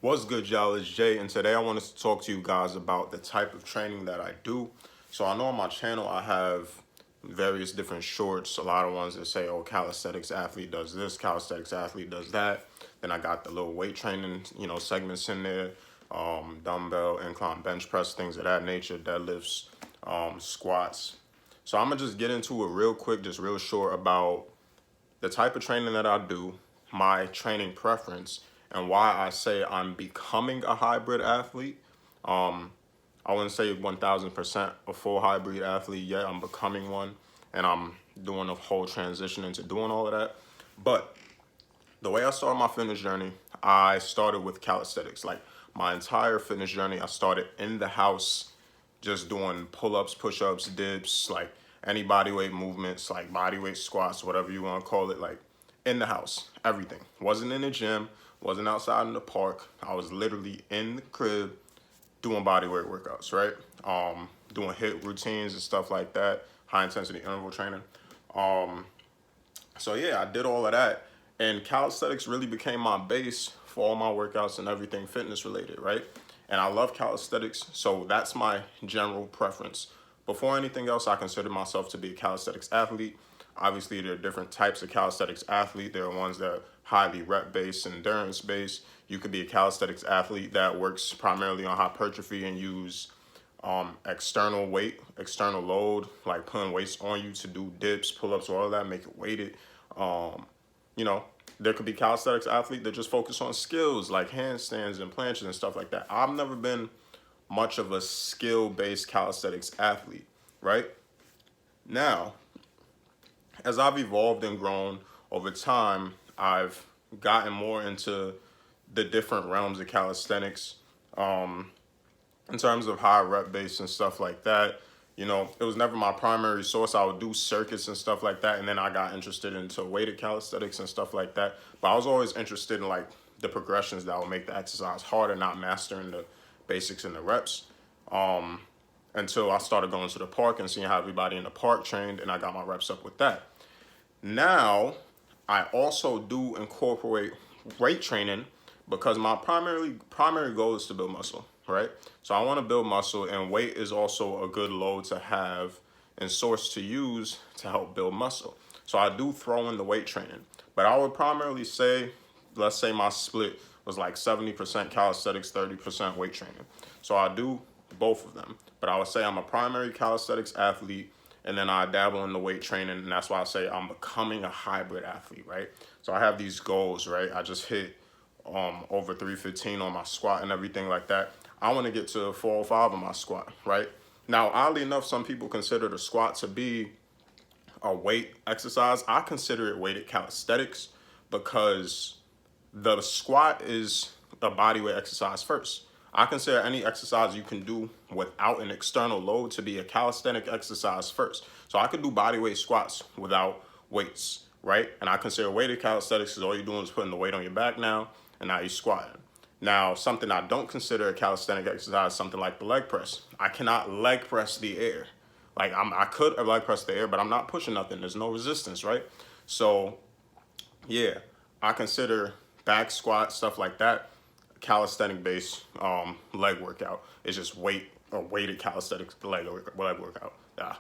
What's good, y'all? It's Jay, and today I wanted to talk to you guys about the type of training that I do. So I know on my channel I have various different shorts, a lot of ones that say, oh, calisthenics athlete does this, calisthenics athlete does that. Then I got the little weight training, segments in there, dumbbell, incline bench press, things of that nature, deadlifts, squats. So I'm gonna just get into it real quick, just real short about the type of training that I do, my training preference, and why I say I'm becoming a hybrid athlete. I wouldn't say 1000% a full hybrid athlete yet. I'm becoming one, and I'm doing a whole transition into doing all of that. But the way I started my fitness journey, I started with calisthenics. Like my entire fitness journey, I started in the house, just doing pull-ups, push-ups, dips, like any body weight movements, like body weight squats, whatever you want to call it, like in the house, everything. Wasn't in the gym, wasn't outside in the park. I was literally in the crib doing body weight workouts, right? Doing HIIT routines and stuff like that, high intensity interval training. So yeah, I did all of that, and calisthenics really became my base for all my workouts and everything fitness related, right? And I love calisthenics, so that's my general preference. Before anything else, I consider myself to be a calisthenics athlete. Obviously, there are different types of calisthenics athlete. There are ones that are highly rep-based, endurance-based. You could be a calisthenics athlete that works primarily on hypertrophy and use external weight, external load, like putting weights on you to do dips, pull-ups, all of that, make it weighted. You know, there could be calisthenics athlete that just focus on skills like handstands and planches and stuff like that. I've never been much of a skill-based calisthenics athlete, right? Now, as I've evolved and grown over time, I've gotten more into the different realms of calisthenics. In terms of high rep base and stuff like that, it was never my primary source. I would do circuits and stuff like that, and then I got interested into weighted calisthenics and stuff like that. But I was always interested in like the progressions that would make the exercise harder, not mastering the basics and the reps. Until I started going to the park and seeing how everybody in the park trained, and I got my reps up with that. Now, I also do incorporate weight training because my primary goal is to build muscle, right? So I want to build muscle, and weight is also a good load to have and source to use to help build muscle. So I do throw in the weight training, but I would primarily say, let's say my split was like 70% calisthenics, 30% weight training. So I do both of them, but I would say I'm a primary calisthenics athlete, and then I dabble in the weight training, and that's why I say I'm becoming a hybrid athlete, right? So I have these goals, right? I just hit over 315 on my squat and everything like that. I want to get to 405 on my squat, right? Now, oddly enough, some people consider the squat to be a weight exercise. I consider it weighted calisthenics because the squat is a body weight exercise first. I consider any exercise you can do without an external load to be a calisthenic exercise first. So I could do body weight squats without weights, right? And I consider weighted calisthenics because all you're doing is putting the weight on your back now, and now you're squatting. Now, something I don't consider a calisthenic exercise, something like the leg press. I cannot leg press the air. Like I could leg press the air, but I'm not pushing nothing. There's no resistance, right? So yeah, I consider back squat, stuff like that, calisthenic based leg workout. It's just weighted calisthenic leg workout. Yeah.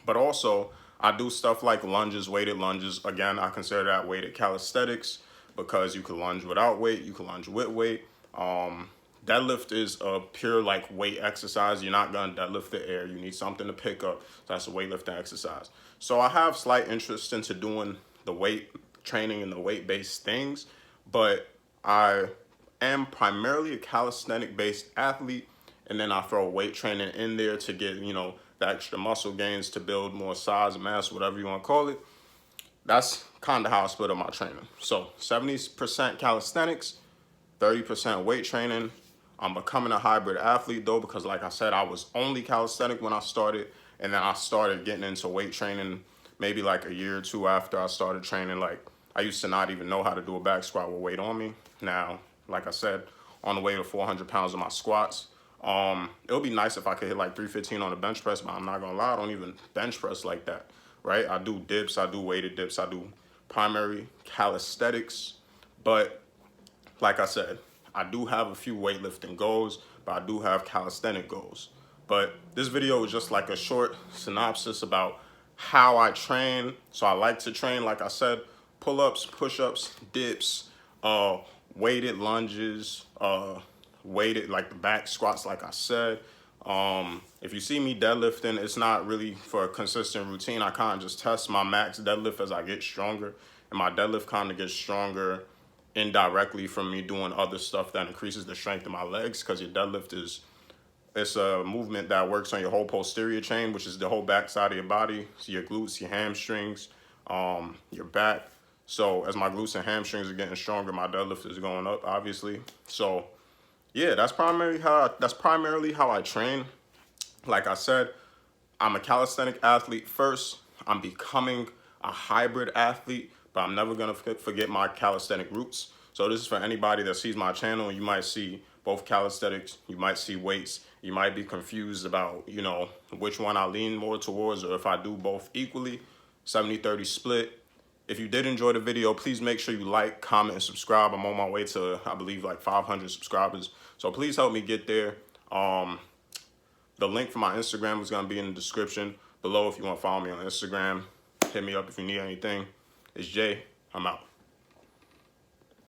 But also I do stuff like lunges, weighted lunges. Again, I consider that weighted calisthenics because you can lunge without weight, you can lunge with weight. Deadlift is a pure like weight exercise. You're not gonna deadlift the air. You need something to pick up. So that's a weightlifting exercise. So I have slight interest into doing the weight training and the weight-based things, but I am primarily a calisthenic-based athlete, and then I throw weight training in there to get, the extra muscle gains to build more size, mass, whatever you want to call it. That's kind of how I split up my training. So 70% calisthenics, 30% weight training. I'm becoming a hybrid athlete though, because like I said, I was only calisthenic when I started, and then I started getting into weight training maybe like a year or two after I started training. Like I used to not even know how to do a back squat with weight on me. Now, like I said, on the way to 400 pounds of my squats. It would be nice if I could hit like 315 on the bench press, but I'm not gonna lie, I don't even bench press like that, right? I do dips, I do weighted dips, I do primary calisthenics, but like I said, I do have a few weightlifting goals, but I do have calisthenic goals. But this video is just like a short synopsis about how I train. So I like to train, like I said, pull-ups, push-ups, dips, weighted lunges, weighted like the back squats, like I said. If you see me deadlifting, it's not really for a consistent routine. I kind of just test my max deadlift as I get stronger, and my deadlift kind of gets stronger indirectly from me doing other stuff that increases the strength of my legs, because your deadlift is, it's a movement that works on your whole posterior chain, which is the whole back side of your body. So your glutes, your hamstrings, your back. So as my glutes and hamstrings are getting stronger, my deadlift is going up, obviously. So yeah, that's primarily how I train. Like I said, I'm a calisthenic athlete first. I'm becoming a hybrid athlete, but I'm never gonna forget my calisthenic roots. So this is for anybody that sees my channel. You might see both calisthenics, you might see weights, you might be confused about, you know, which one I lean more towards, or if I do both equally, 70-30 split. If you did enjoy the video, please make sure you like, comment, and subscribe. I'm on my way to, I believe, like 500 subscribers. So please help me get there. The link for my Instagram is going to be in the description below if you want to follow me on Instagram. Hit me up if you need anything. It's Jay. I'm out.